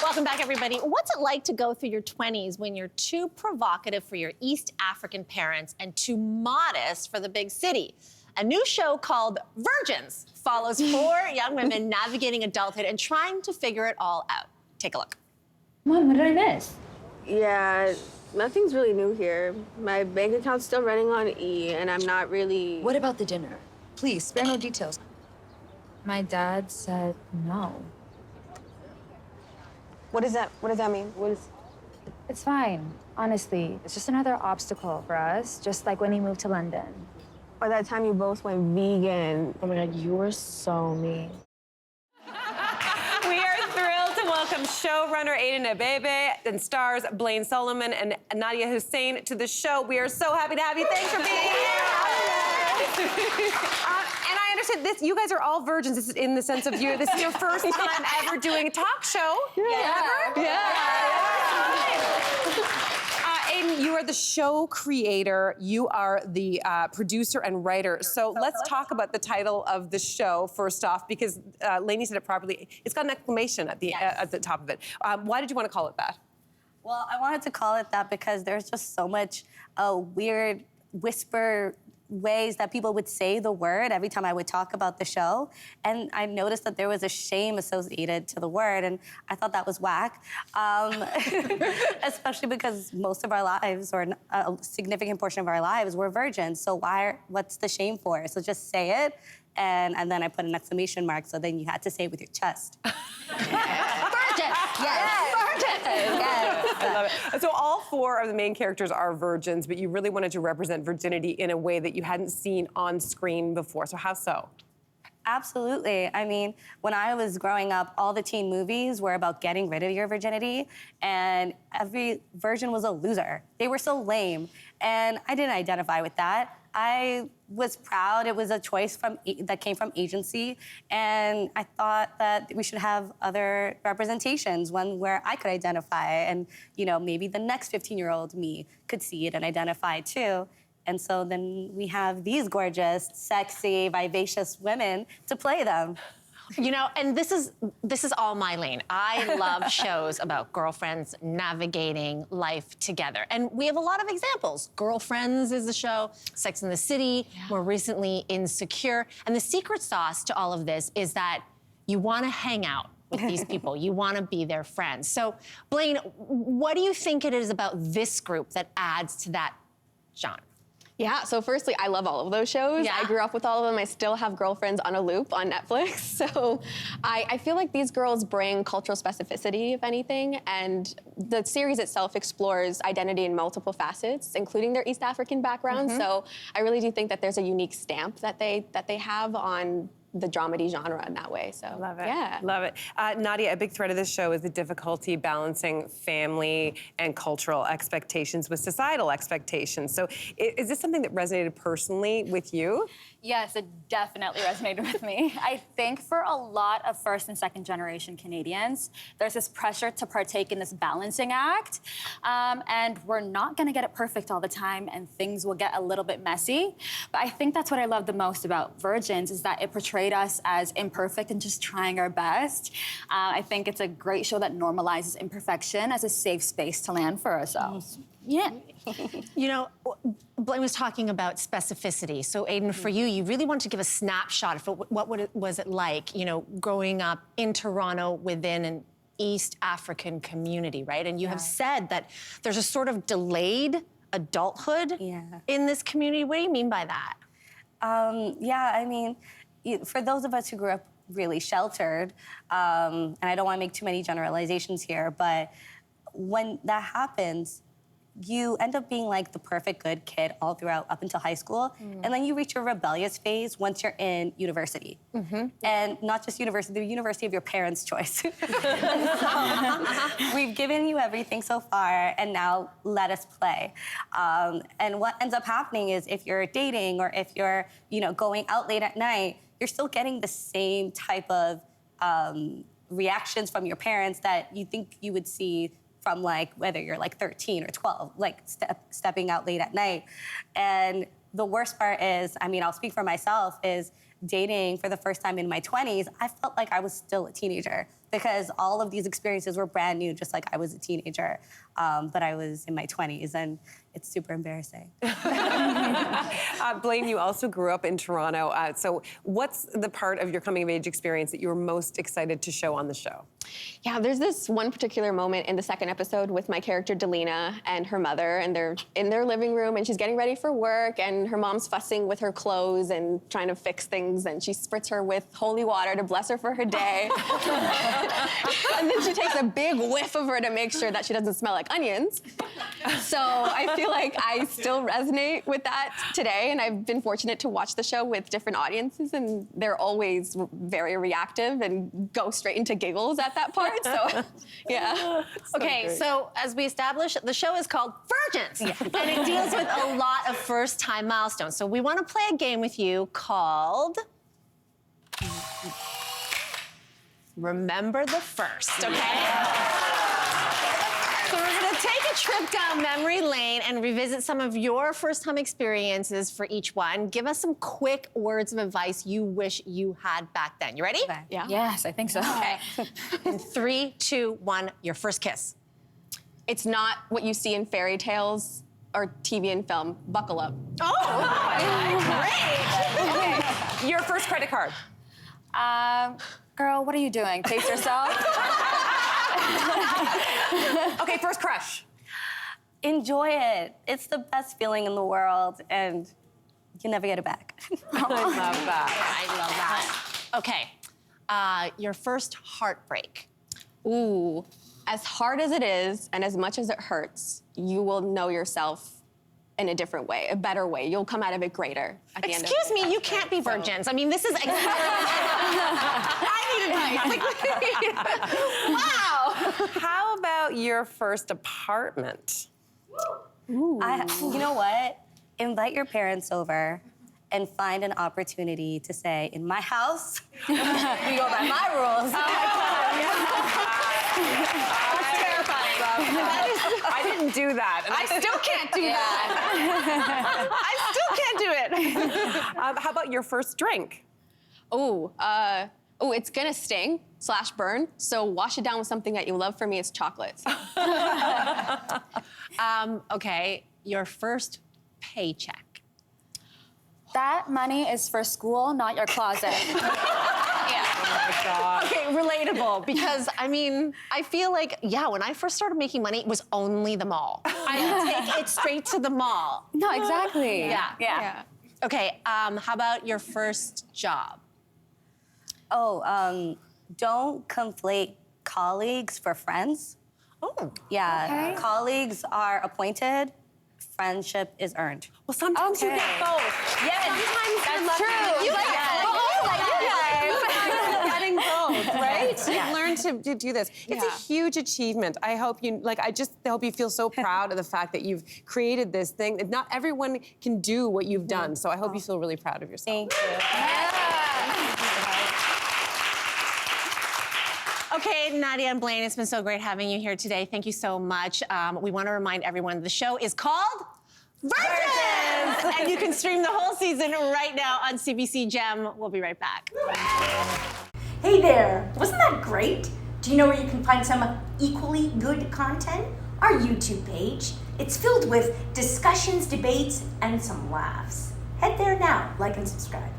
Welcome back, everybody. What's it like to go through your 20s when you're too provocative for your East African parents and too modest for the big city? A new show called Virgins follows 4 young women navigating adulthood and trying to figure it all out. Take a look. Mom, what did I miss? Yeah, nothing's really new here. My bank account's still running on E, and I'm not really... What about the dinner? Please, spare no details. My dad said no. What does that mean? It's fine, honestly. It's just another obstacle for us, just like when he moved to London. Or that time you both went vegan. Oh my God, you were so mean. We are thrilled to welcome showrunner Aiden Abebe and stars Blaine Solomon and Nadia Hussein to the show. We are so happy to have you. Thanks for being here. And I understand this. You guys are all virgins. This is in the sense of this is your first time ever doing a talk show. Ever? Aiden, you are the show creator. You are the producer and writer. So let's talk about the title of the show first off, because Lainey said it properly. It's got an exclamation at the top of it. Why did you want to call it that? Well, I wanted to call it that because there's just so much weird whisper ways that people would say the word every time I would talk about the show. And I noticed that there was a shame associated to the word, and I thought that was whack. Especially because most of our lives, or a significant portion of our lives, were virgins. So what's the shame for? So just say it, and then I put an exclamation mark, so then you had to say it with your chest. Virgin! Yes! Virgin! Yes. I love it. So all 4 of the main characters are virgins, but you really wanted to represent virginity in a way that you hadn't seen on screen before. So how so? Absolutely. I mean, when I was growing up, all the teen movies were about getting rid of your virginity, and every virgin was a loser. They were so lame, and I didn't identify with that. I was proud. It was a choice that came from agency, and I thought that we should have other representations, one where I could identify, and maybe the next 15-year-old me could see it and identify too. And so then we have these gorgeous, sexy, vivacious women to play them. And this is all my lane. I love shows about girlfriends navigating life together. And we have a lot of examples. Girlfriends is the show, Sex and the City, more recently Insecure. And the secret sauce to all of this is that you want to hang out with these people. You want to be their friends. So, Blaine, what do you think it is about this group that adds to that genre? Yeah, so firstly, I love all of those shows. Yeah. I grew up with all of them. I still have Girlfriends on a loop on Netflix. So I feel like these girls bring cultural specificity, if anything, and the series itself explores identity in multiple facets, including their East African background. So I really do think that there's a unique stamp that they have on the dramedy genre in that way. So Love it. Yeah. Love it. Nadia, a big thread of this show is the difficulty balancing family and cultural expectations with societal expectations. So is this something that resonated personally with you? Yes, it definitely resonated with me. I think for a lot of first and second generation Canadians, there's this pressure to partake in this balancing act. And we're not gonna get it perfect all the time, and things will get a little bit messy. But I think that's what I love the most about Virgins, is that it portrayed us as imperfect and just trying our best. I think it's a great show that normalizes imperfection as a safe space to land for ourselves. Yeah. Blaine was talking about specificity. So, Aiden, for you really wanted to give a snapshot of what was it like, growing up in Toronto within an East African community, right? And you have said that there's a sort of delayed adulthood in this community. What do you mean by that? I mean, for those of us who grew up really sheltered, and I don't want to make too many generalizations here, but when that happens, you end up being like the perfect good kid all throughout up until high school. And then you reach your rebellious phase once you're in university. And not just university, the university of your parents' choice. We've given you everything so far, and now let us play. And what ends up happening is if you're dating or if you're going out late at night, you're still getting the same type of reactions from your parents that you think you would see from whether you're 13 or 12, stepping out late at night. And the worst part is, I'll speak for myself, is dating for the first time in my 20s, I felt like I was still a teenager because all of these experiences were brand new, just like I was a teenager. But I was in my 20s, and it's super embarrassing. Blaine, you also grew up in Toronto. So what's the part of your coming-of-age experience that you were most excited to show on the show? Yeah, there's this one particular moment in the second episode with my character Delina and her mother, and they're in their living room, and she's getting ready for work, and her mom's fussing with her clothes and trying to fix things, and she spritz her with holy water to bless her for her day. And then she takes a big whiff of her to make sure that she doesn't smell like onions. So I feel like I still resonate with that today, and I've been fortunate to watch the show with different audiences, and they're always very reactive and go straight into giggles at that part. So, yeah. Okay, so as we established, the show is called Virgins, and it deals with a lot of first-time milestones. So we want to play a game with you called Remember the First, okay? So we're gonna take a trip down memory lane and revisit some of your first-time experiences for each one. Give us some quick words of advice you wish you had back then. You ready? Okay. Yeah. Yes, I think so. Okay. In 3, 2, 1, your first kiss. It's not what you see in fairy tales or TV and film. Buckle up. Okay. Your first credit card. Girl, what are you doing? Pace yourself. Okay, first crush. Enjoy it. It's the best feeling in the world, and you never get it back. I love that. I love that. Okay, your first heartbreak. Ooh, as hard as it is and as much as it hurts, you will know yourself in a different way, a better way. You'll come out of it greater at the end of it. Excuse me, you can't be virgins. I mean, this is I need advice. Wow. How about your first apartment? You know what? Invite your parents over and find an opportunity to say, in my house, we go by my rules. That's terrifying. I didn't do that. And I still can't do that. I still can't do it. How about your first drink? It's gonna sting / burn, so wash it down with something that you love. For me, it's chocolate. Okay, your first paycheck. That money is for school, not your closet. Okay, relatable, because I mean, I feel like, when I first started making money, it was only the mall. I would take it straight to the mall. No, exactly. Yeah. Okay, how about your first job? Don't conflate colleagues for friends. Oh. Yeah, colleagues are appointed, friendship is earned. Well, sometimes you get both. Yes, That's true. You guys getting both, right? You've learned to do this. It's a huge achievement. I hope you, I hope you feel so proud of the fact that you've created this thing. Not everyone can do what you've done, so I hope you feel really proud of yourself. Thank you. Okay, Nadia and Blaine, it's been so great having you here today. Thank you so much. We want to remind everyone the show is called Virgins! And you can stream the whole season right now on CBC Gem. We'll be right back. Hey there! Wasn't that great? Do you know where you can find some equally good content? Our YouTube page. It's filled with discussions, debates, and some laughs. Head there now, like and subscribe.